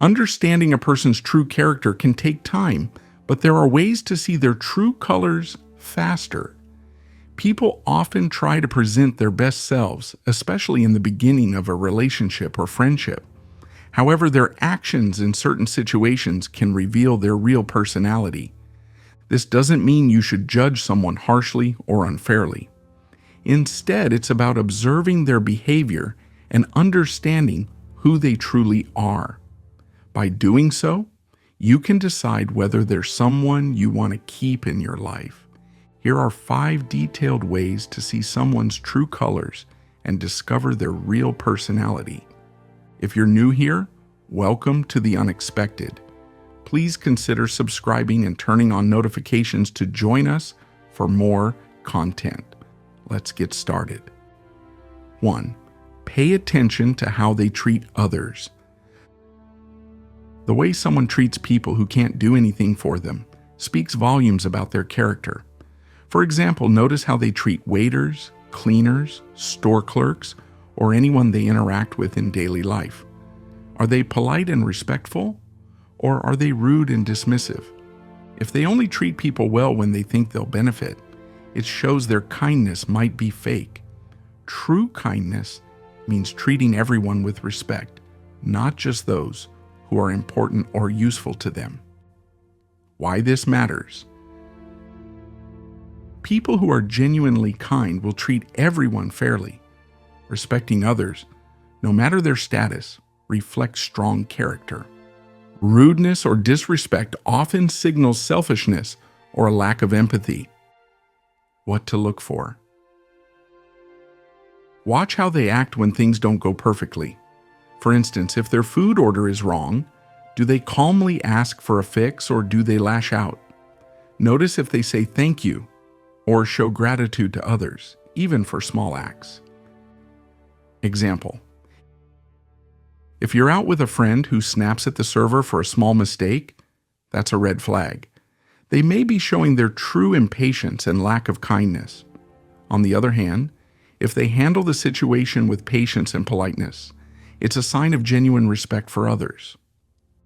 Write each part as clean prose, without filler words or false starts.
Understanding a person's true character can take time, but there are ways to see their true colors faster. People often try to present their best selves, especially in the beginning of a relationship or friendship. However, their actions in certain situations can reveal their real personality. This doesn't mean you should judge someone harshly or unfairly. Instead, it's about observing their behavior and understanding who they truly are. By doing so, you can decide whether they're someone you want to keep in your life. Here are 5 detailed ways to see someone's true colors and discover their real personality. If you're new here, welcome to the unexpected. Please consider subscribing and turning on notifications to join us for more content. Let's get started. 1. Pay attention to how they treat others. The way someone treats people who can't do anything for them speaks volumes about their character. For example, notice how they treat waiters, cleaners, store clerks, or anyone they interact with in daily life. Are they polite and respectful, or are they rude and dismissive? If they only treat people well when they think they'll benefit, it shows their kindness might be fake. True kindness means treating everyone with respect, not just those who are important or useful to them. Why this matters? People who are genuinely kind will treat everyone fairly. Respecting others, no matter their status, reflects strong character. Rudeness or disrespect often signals selfishness or a lack of empathy. What to look for? Watch how they act when things don't go perfectly. For instance, if their food order is wrong, do they calmly ask for a fix or do they lash out? Notice if they say thank you or show gratitude to others, even for small acts. Example: if you're out with a friend who snaps at the server for a small mistake, that's a red flag. They may be showing their true impatience and lack of kindness. On the other hand, if they handle the situation with patience and politeness, it's a sign of genuine respect for others.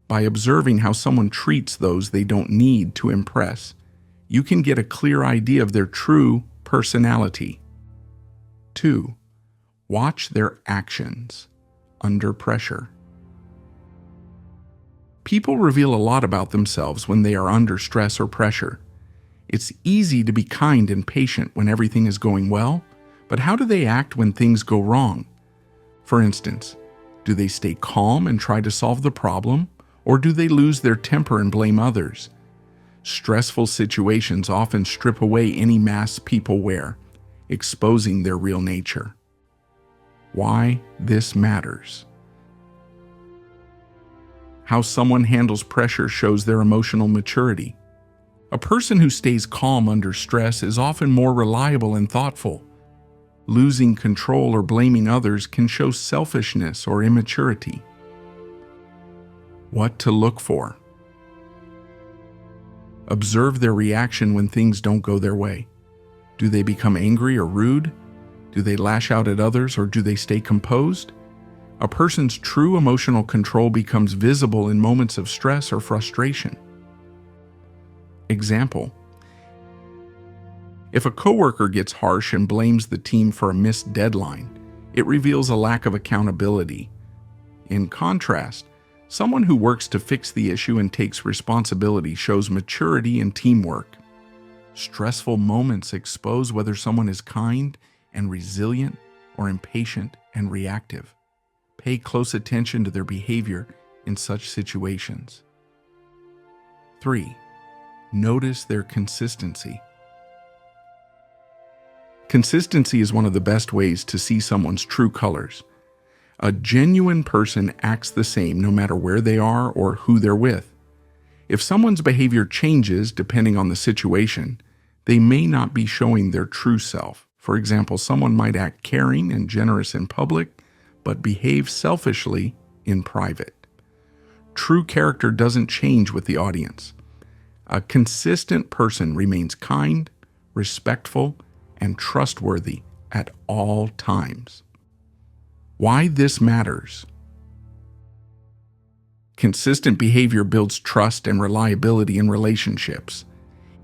By observing how someone treats those they don't need to impress, you can get a clear idea of their true personality. 2. Watch their actions under pressure. People reveal a lot about themselves when they are under stress or pressure. It's easy to be kind and patient when everything is going well, but how do they act when things go wrong? For instance, do they stay calm and try to solve the problem, or do they lose their temper and blame others? Stressful situations often strip away any mask people wear, exposing their real nature. Why this matters? How someone handles pressure shows their emotional maturity. A person who stays calm under stress is often more reliable and thoughtful. Losing control or blaming others can show selfishness or immaturity. What to look for? Observe their reaction when things don't go their way. Do they become angry or rude? Do they lash out at others or do they stay composed? A person's true emotional control becomes visible in moments of stress or frustration. Example: if a coworker gets harsh and blames the team for a missed deadline, it reveals a lack of accountability. In contrast, someone who works to fix the issue and takes responsibility shows maturity and teamwork. Stressful moments expose whether someone is kind and resilient or impatient and reactive. Pay close attention to their behavior in such situations. 3. Notice their consistency. Consistency is one of the best ways to see someone's true colors. A genuine person acts the same no matter where they are or who they're with. If someone's behavior changes depending on the situation, they may not be showing their true self. For example, someone might act caring and generous in public, but behave selfishly in private. True character doesn't change with the audience. A consistent person remains kind, respectful, and trustworthy at all times. Why this matters? Consistent behavior builds trust and reliability in relationships.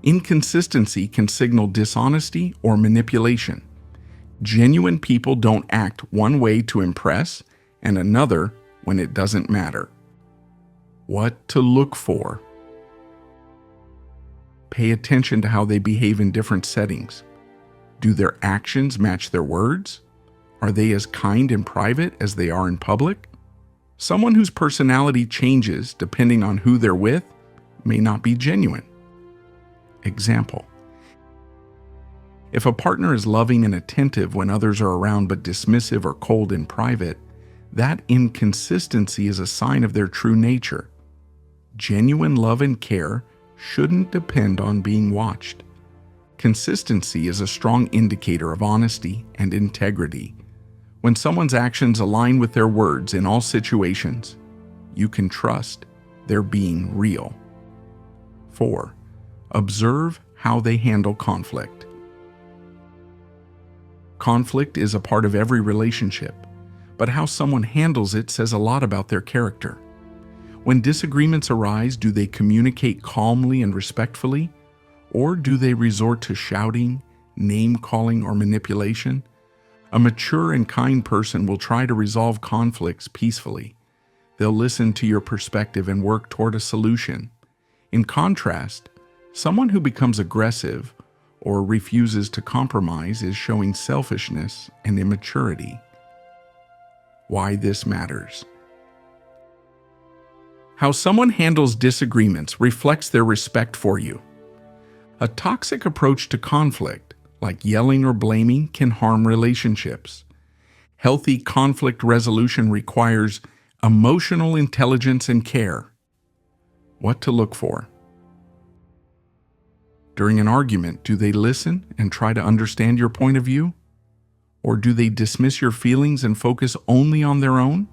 Inconsistency can signal dishonesty or manipulation. Genuine people don't act one way to impress and another when it doesn't matter. What to look for. Pay attention to how they behave in different settings. Do their actions match their words? Are they as kind in private as they are in public? Someone whose personality changes depending on who they're with may not be genuine. Example: if a partner is loving and attentive when others are around but dismissive or cold in private, that inconsistency is a sign of their true nature. Genuine love and care shouldn't depend on being watched. Consistency is a strong indicator of honesty and integrity. When someone's actions align with their words in all situations, you can trust they're being real. 4. Observe how they handle conflict. Conflict is a part of every relationship, but how someone handles it says a lot about their character. When disagreements arise, do they communicate calmly and respectfully, or do they resort to shouting, name-calling, or manipulation? A mature and kind person will try to resolve conflicts peacefully. They'll listen to your perspective and work toward a solution. In contrast, someone who becomes aggressive or refuses to compromise is showing selfishness and immaturity. Why this matters. How someone handles disagreements reflects their respect for you. A toxic approach to conflict, like yelling or blaming, can harm relationships. Healthy conflict resolution requires emotional intelligence and care. What to look for. During an argument, do they listen and try to understand your point of view? Or do they dismiss your feelings and focus only on their own?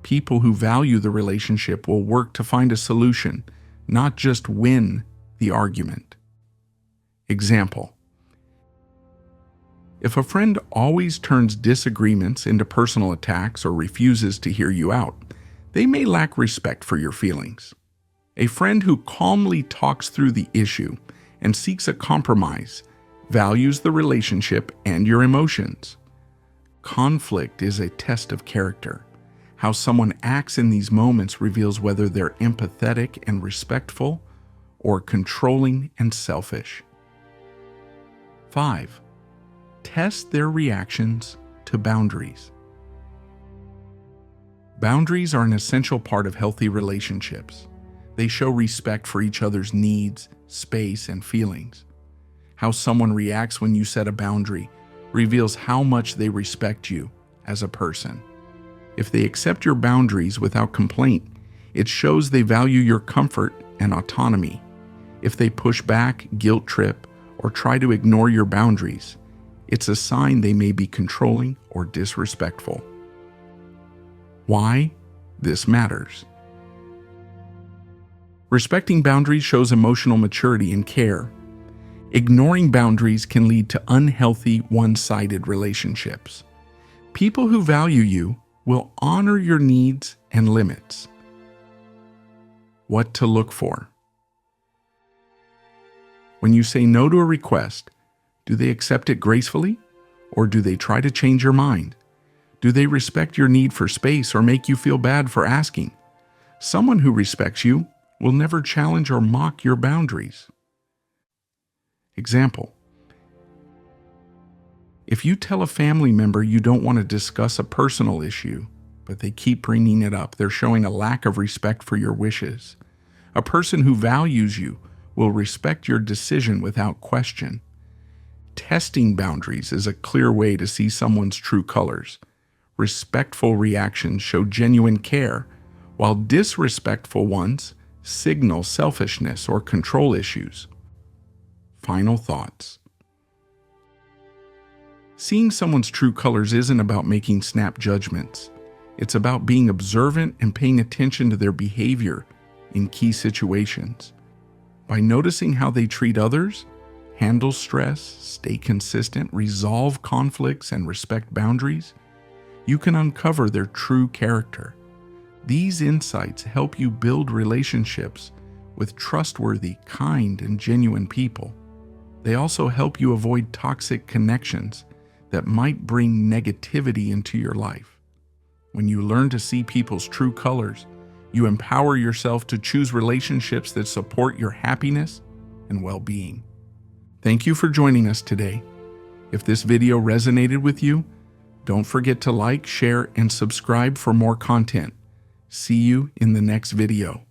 People who value the relationship will work to find a solution, not just win the argument. Example: if a friend always turns disagreements into personal attacks or refuses to hear you out, they may lack respect for your feelings. A friend who calmly talks through the issue and seeks a compromise values the relationship and your emotions. Conflict is a test of character. How someone acts in these moments reveals whether they're empathetic and respectful or controlling and selfish. 5. Test their reactions to boundaries. Boundaries are an essential part of healthy relationships. They show respect for each other's needs, space, and feelings. How someone reacts when you set a boundary reveals how much they respect you as a person. If they accept your boundaries without complaint, it shows they value your comfort and autonomy. If they push back, guilt trip, or try to ignore your boundaries, it's a sign they may be controlling or disrespectful. Why this matters. Respecting boundaries shows emotional maturity and care. Ignoring boundaries can lead to unhealthy, one-sided relationships. People who value you will honor your needs and limits. What to look for. When you say no to a request, do they accept it gracefully, or do they try to change your mind? Do they respect your need for space or make you feel bad for asking? Someone who respects you will never challenge or mock your boundaries. Example: if you tell a family member you don't want to discuss a personal issue, but they keep bringing it up, they're showing a lack of respect for your wishes. A person who values you will respect your decision without question. Testing boundaries is a clear way to see someone's true colors. Respectful reactions show genuine care, while disrespectful ones signal selfishness or control issues. Final thoughts. Seeing someone's true colors isn't about making snap judgments. It's about being observant and paying attention to their behavior in key situations. By noticing how they treat others, handle stress, stay consistent, resolve conflicts, and respect boundaries, you can uncover their true character. These insights help you build relationships with trustworthy, kind, and genuine people. They also help you avoid toxic connections that might bring negativity into your life. When you learn to see people's true colors, you empower yourself to choose relationships that support your happiness and well-being. Thank you for joining us today. If this video resonated with you, don't forget to like, share, and subscribe for more content. See you in the next video.